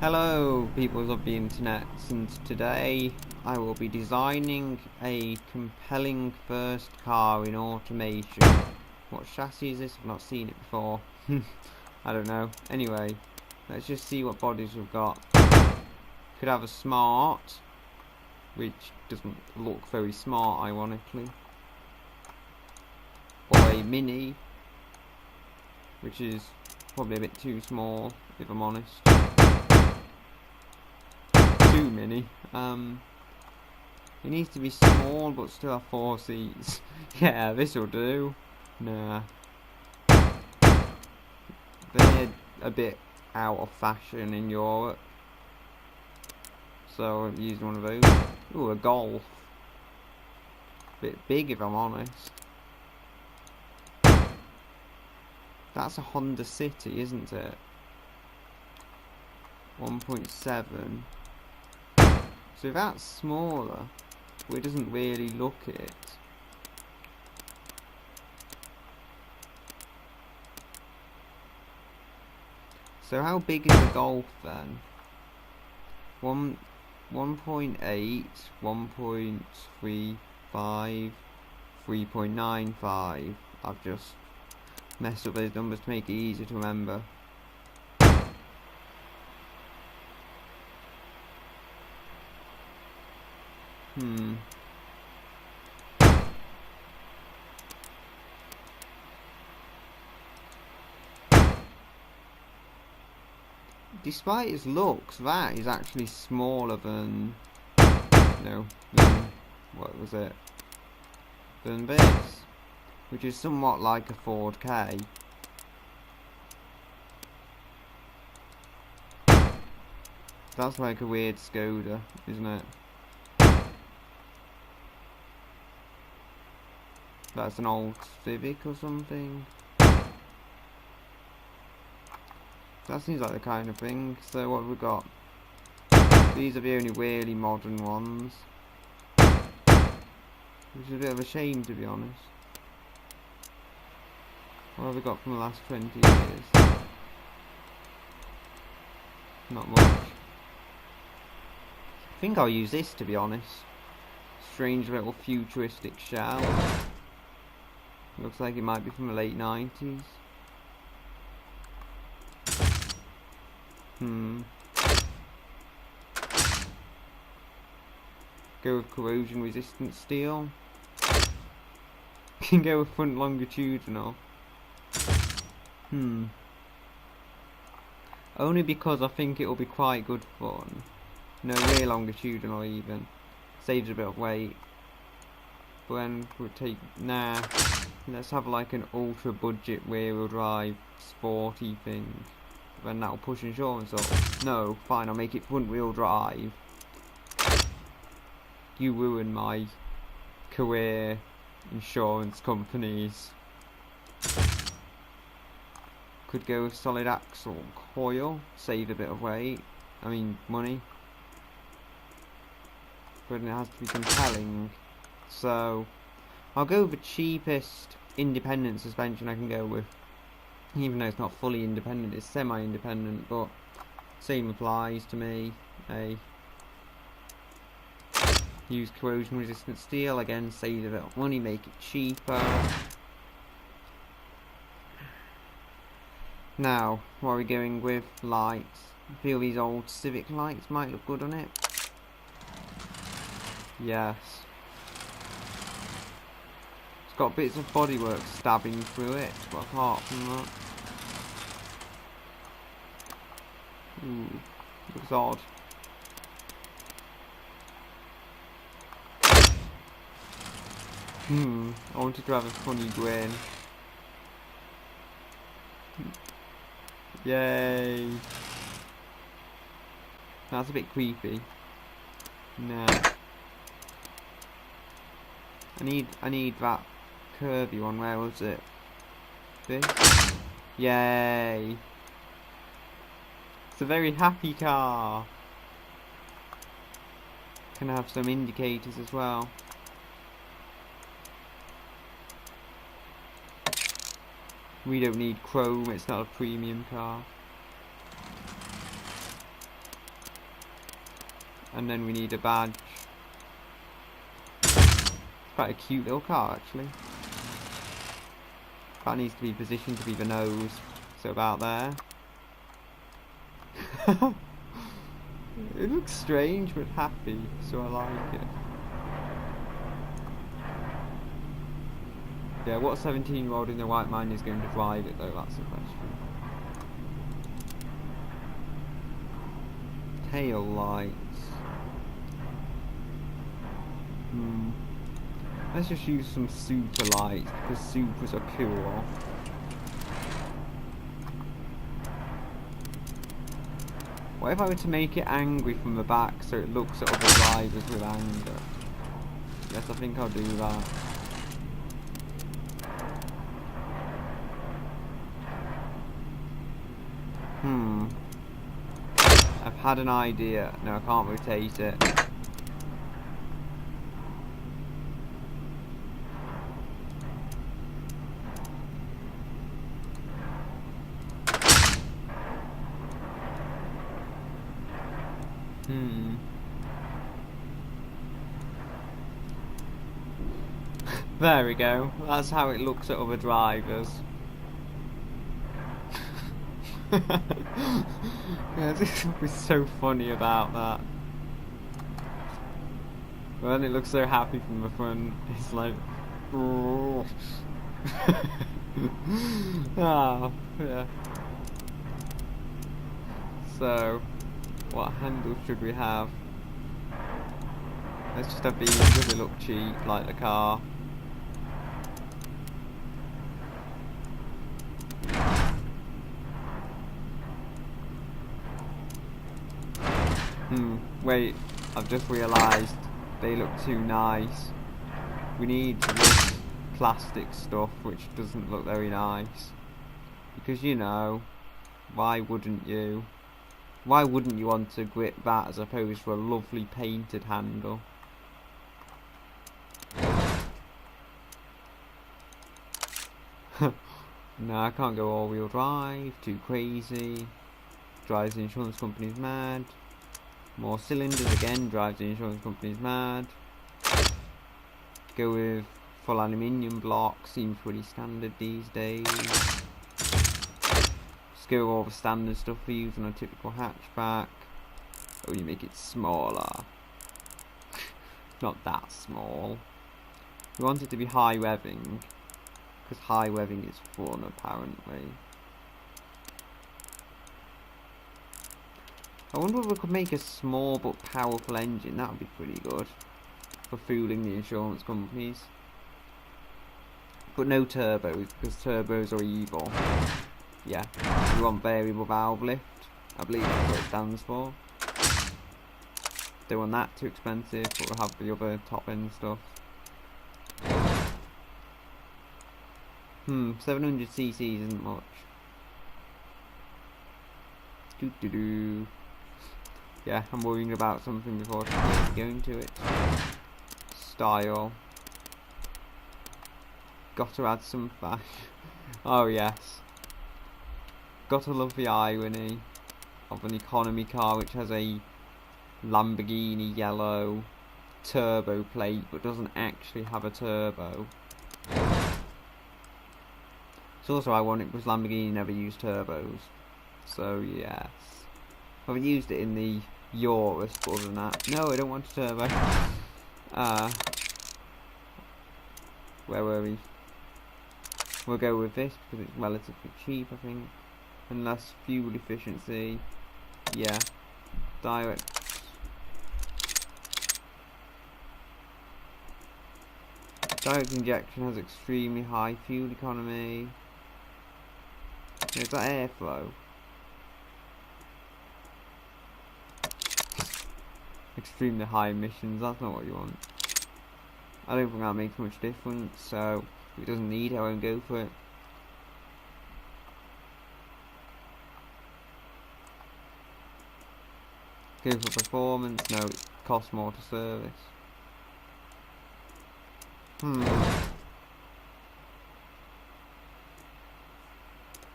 Hello, peoples of the internet, and today I will be designing a compelling first car in automation. What chassis is this? I've not seen it before. I don't know. Anyway, let's just see what bodies we've got. Could have a smart, which doesn't look very smart, ironically. Or a mini, which is probably a bit too small, if I'm honest. Too many. It needs to be small but still have 4 seats. Yeah, this'll do. Nah. They're a bit out of fashion in Europe, so I'm using one of those. Ooh, a Golf. Bit big if I'm honest. That's a Honda City, isn't it? 1.7. So that's smaller, but it doesn't really look it. So how big is the Golf then? 1.8, 1.35, 3.95. I've just messed up those numbers to make it easier to remember. Despite its looks, that is actually smaller than, what was it? Than this, which is somewhat like a Ford K. That's like a weird Skoda, isn't it? That's an old Civic or something. That seems like the kind of thing. So what have we got? These are the only really modern ones, which is a bit of a shame, to be honest. What have we got from the last 20 years? Not much. I think I'll use this, to be honest. Strange little futuristic shell. Looks like it might be from the late 90s. Go with corrosion resistant steel. Can go with front longitudinal. Only because I think it'll be quite good fun. No, rear longitudinal even. Saves a bit of weight. But then we'll take, let's have like an ultra budget rear wheel drive sporty thing. Then that'll push insurance up. No, fine, I'll make it front wheel drive. You ruin my career, insurance companies. Could go with solid axle coil, save a bit of weight. I mean money. But it has to be compelling. So I'll go with the cheapest independent suspension I can go with. Even though it's not fully independent, it's semi-independent, but same applies to me. Use corrosion resistant steel, again save a bit of money, make it cheaper. Now, what are we going with? Lights. I feel these old Civic lights might look good on it. Yes. It's got bits of bodywork stabbing through it, but apart from that, looks odd. I wanted to have a funny grin. Yay! That's a bit creepy. Nah. I need that curvy one. Where was it? This? Yay! It's a very happy car. Can have some indicators as well. We don't need chrome, it's not a premium car. And then we need a badge. It's quite a cute little car, actually. Car needs to be positioned to be the nose. So about there. It looks strange but happy, so I like it. Yeah, what 17-year-old in their right mind is going to drive it though, that's the question. Tail lights. Let's just use some super lights, because supers are cool. What if I were to make it angry from the back so it looks at other drivers with anger? Yes, I think I'll do that. I've had an idea. No, I can't rotate it. There we go. That's how it looks at other drivers. Yeah, this would be so funny about that. But then it looks so happy from the front. It's like, oh. Ah, yeah. So, what handles should we have? Let's just have these because they look cheap, like the car. Wait, I've just realised they look too nice. We need this plastic stuff which doesn't look very nice. Because, you know, why wouldn't you? Why wouldn't you want to grip that as opposed to a lovely painted handle? No, I can't go all-wheel drive, too crazy. Drives the insurance companies mad. More cylinders again, drives the insurance companies mad. Go with full aluminium block, seems pretty standard these days. Just go with all the standard stuff we use on a typical hatchback. Oh, you make it smaller. Not that small. We want it to be high revving, because high revving is fun apparently. I wonder if we could make a small but powerful engine. That would be pretty good for fooling the insurance companies. But no turbos, because turbos are evil. Yeah, we want variable valve lift. I believe that's what it stands for. Don't want that too expensive, but we'll have the other top end stuff. 700cc isn't much. Doo-doo-doo. Yeah, I'm worrying about something before I go into it. Style. Got to add some fashion. Oh yes. Got to love the irony of an economy car which has a Lamborghini yellow turbo plate but doesn't actually have a turbo. It's also ironic because Lamborghini never used turbos. So yes. I haven't used it in the Urus, but other than that. No, I don't want a turbo. Where were we? We'll go with this because it's relatively cheap, I think. And less fuel efficiency. Yeah. Direct. Direct injection has extremely high fuel economy. Is that airflow? Extremely high emissions, that's not what you want. I don't think that makes much difference, so if it doesn't need it, I won't go for it. Go for performance, no, it costs more to service.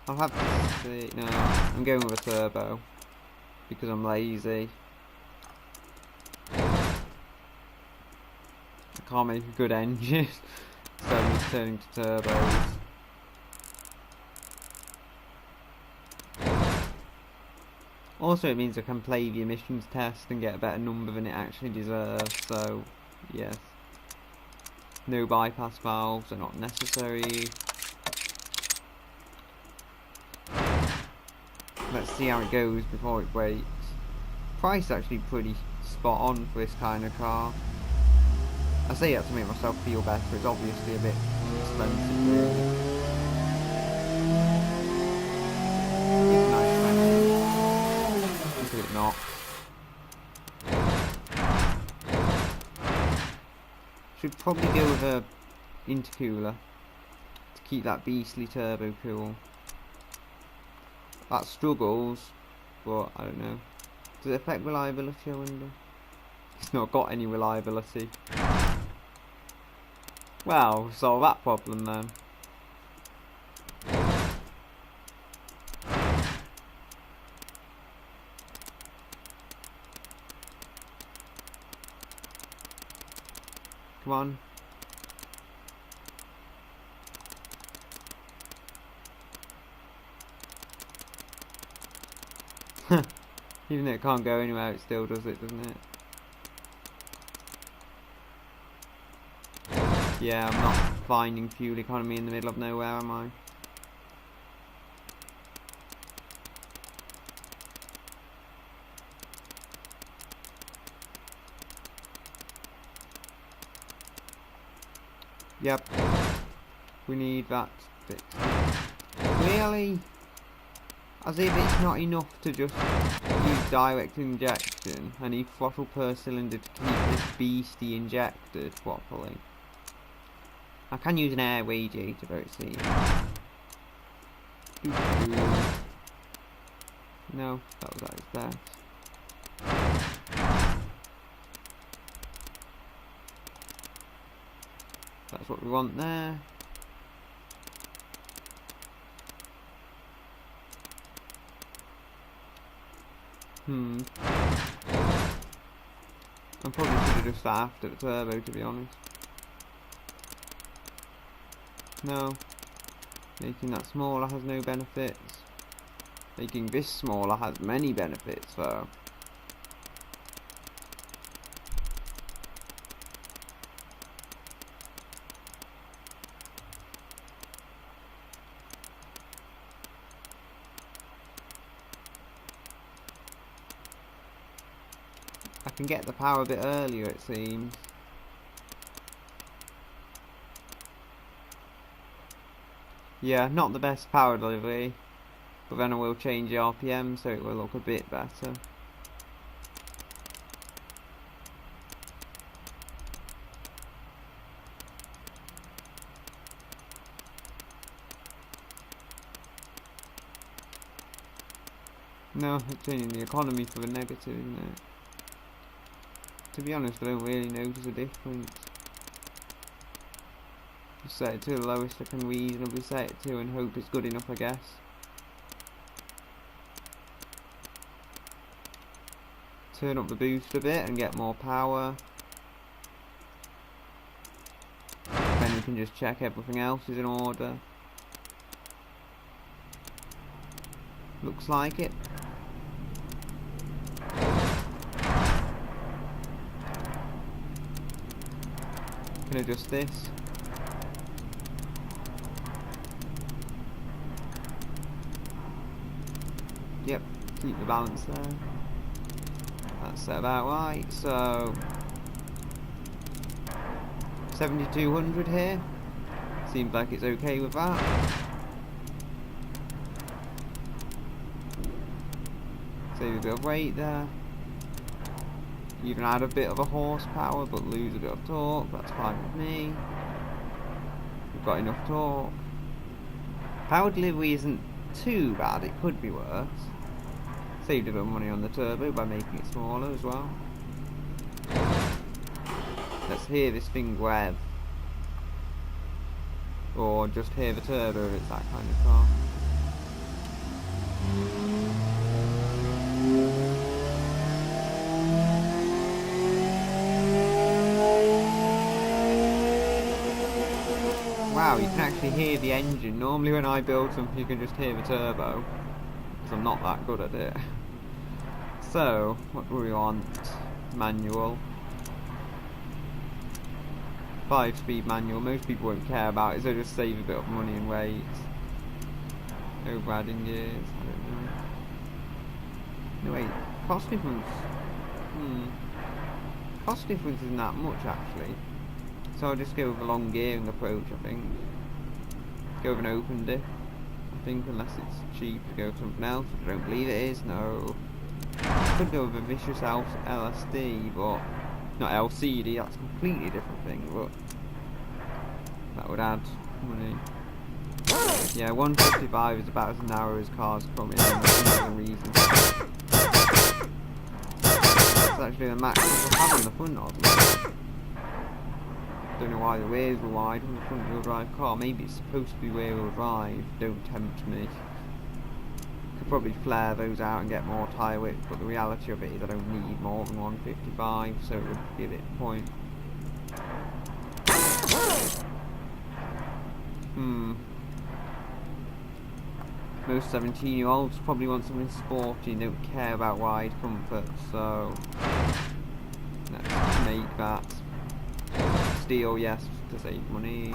I'll have to see, no, I'm going with a turbo, because I'm lazy. can't make a good engine. So I'm just turning to turbos. Also, it means I can play the emissions test and get a better number than it actually deserves, so yes. No bypass valves are not necessary. Let's see how it goes before it breaks. Price actually pretty spot on for this kind of car. I say that to make myself feel better, it's obviously a bit expensive really. It's a nice car. Look at it not. Should probably go with a intercooler to keep that beastly turbo cool. That struggles, but I don't know. Does it affect reliability, I wonder? It's not got any reliability. Well, solve that problem then. Come on. Even though it can't go anywhere, it still does it, doesn't it? Yeah, I'm not finding fuel economy in the middle of nowhere, am I? Yep. We need that fixed. Really? As if it's not enough to just use direct injection. I need throttle per cylinder to keep this beastie injected properly. I can use an air radiator, but it seems. No, that was at its best. That's what we want there. I probably should have just after the turbo, to be honest. No. Making that smaller has no benefits. Making this smaller has many benefits, though. I can get the power a bit earlier, it seems. Yeah, not the best power delivery, but then I will change the RPM so it will look a bit better. No, it's changing the economy for the negative, isn't it? To be honest, I don't really notice a difference. Just set it to the lowest I can reasonably set it to and hope it's good enough, I guess. Turn up the boost a bit and get more power. Then we can just check everything else is in order. Looks like it. Can adjust this. Yep, keep the balance there. That's set about right, so 7200 here. Seems like it's okay with that. Save a bit of weight there. Even add a bit of a horsepower but lose a bit of torque, that's fine with me. We've got enough torque. Power delivery isn't too bad, it could be worse. Saved a bit of money on the turbo by making it smaller as well. Let's hear this thing rev. Or just hear the turbo if it's that kind of car. wow, you can actually hear the engine. Normally when I build something you can just hear the turbo, because I'm not that good at it. So, what do we want? Manual. 5-speed manual. Most people won't care about it, so just save a bit of money and weight. Overriding gears, I don't know. No wait, cost difference. Cost difference isn't that much actually. So I'll just go with a long gearing approach, I think. Go with an open diff, I think, unless it's cheap to go with something else, which I don't believe it is, no. Could go with a vicious LSD, but not LCD, that's a completely different thing, but that would add money. Yeah, 155 is about as narrow as cars come in, that's another reason. That's actually the max we'll have on the front of it. Don't know why the rears were wide on the front wheel drive car. Maybe it's supposed to be rear wheel drive, don't tempt me. Could probably flare those out and get more tyre width, but the reality of it is I don't need more than 155, so it would be a bit of a point. Most 17-year-olds probably want something sporty and don't care about wide comfort, so let's make that. Steel, yes, to save money.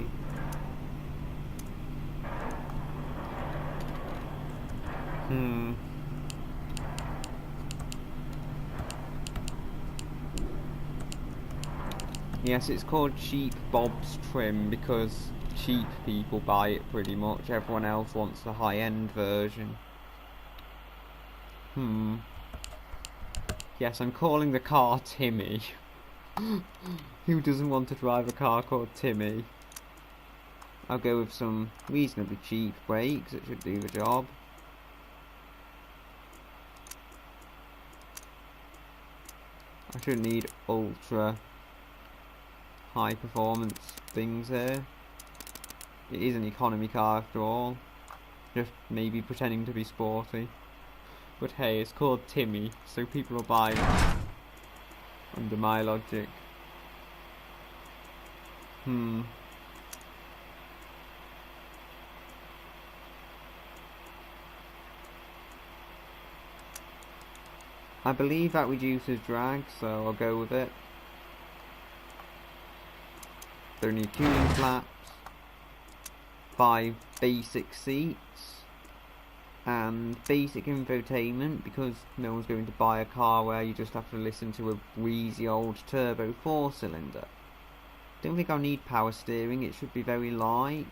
Yes, it's called cheap Bob's trim because cheap people buy it pretty much. Everyone else wants the high-end version. Yes, I'm calling the car Timmy. Who doesn't want to drive a car called Timmy? I'll go with some reasonably cheap brakes, it should do the job. I shouldn't need ultra high performance things here. It is an economy car after all. Just maybe pretending to be sporty. But hey, it's called Timmy, so people will buy it. Under my logic. I believe that reduces drag, so I'll go with it. Don't need cooling flaps. 5 basic seats. And basic infotainment, because no one's going to buy a car where you just have to listen to a wheezy old turbo 4-cylinder. Don't think I'll need power steering, it should be very light.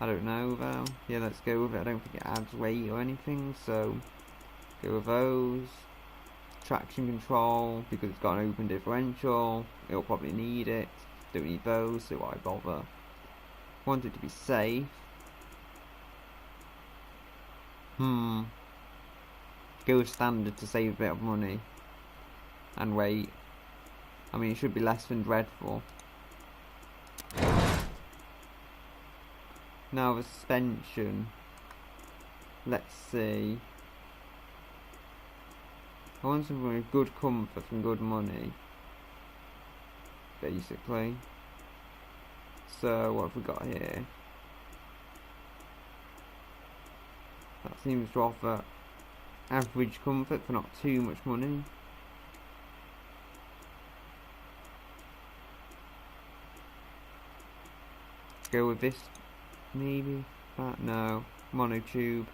I don't know though. Yeah, let's go with it. I don't think it adds weight or anything, so go with those. Traction control, because it's got an open differential, it'll probably need it. Don't need those, so why bother? Want it to be safe. Go with standard to save a bit of money and weight. I mean, it should be less than dreadful. Now the suspension. Let's see. I want something with good comfort and good money, basically. So what have we got here? That seems to offer average comfort for not too much money. Go with this, maybe? That, no. Monotube.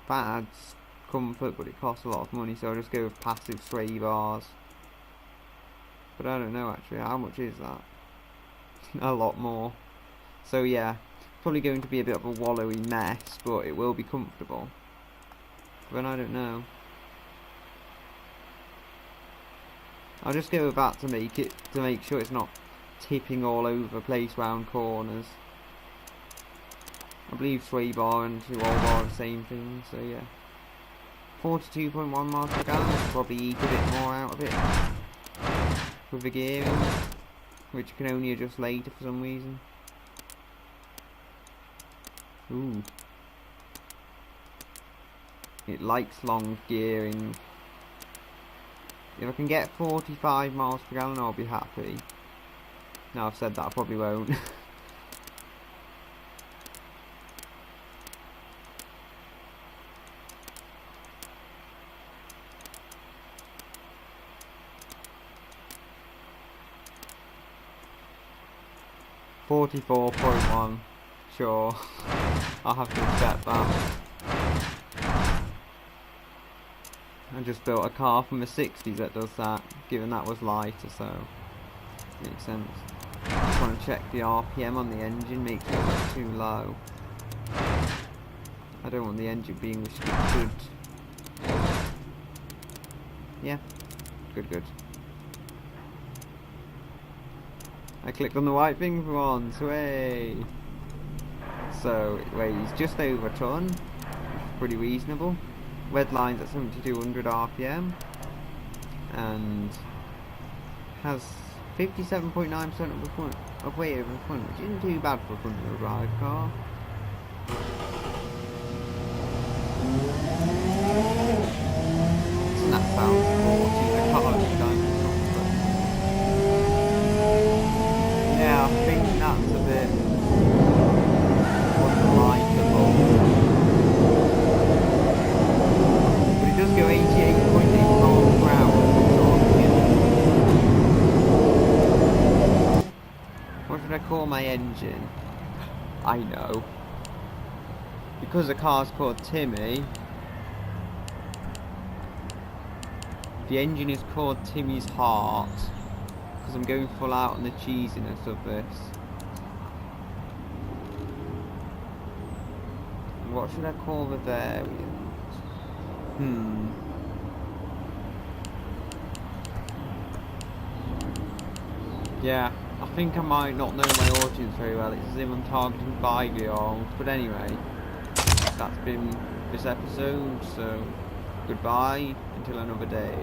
That adds comfort, but it costs a lot of money, so I'll just go with passive sway bars. But I don't know actually, how much is that? A lot more. So yeah, probably going to be a bit of a wallowy mess, but it will be comfortable. But I don't know. I'll just go with that to make sure it's not tipping all over the place round corners. I believe sway bar and 2 roll bar are the same thing, so yeah. 42.1 miles per gallon, probably eat a bit more out of it. With the gearing, which you can only adjust later for some reason. Ooh. It likes long gearing. If I can get 45 miles per gallon, I'll be happy. Now I've said that, I probably won't. $44.1. Sure. I'll have to accept that. I just built a car from the 60s that does that, given that was lighter, so makes sense. Just want to check the RPM on the engine, make sure it's too low. I don't want the engine being restricted. Yeah, good. I clicked on the white thing for once, way. So it weighs just over a ton, which is pretty reasonable. Red line's at 7200 RPM and has 57.9% of weight over the front, which isn't too bad for a front-wheel drive car. Doesn't that sound sporty? The car is kind of comfort. Yeah, I think that's a bit unlikable. It does go 88.8 miles per hour. What should I call my engine? I know. Because the car's called Timmy, the engine is called Timmy's Heart. Because I'm going full out on the cheesiness of this. What should I call the variant? Yeah, I think I might not know my audience very well. It's as if I'm targeting 5-year-olds. But anyway, that's been this episode, so goodbye until another day.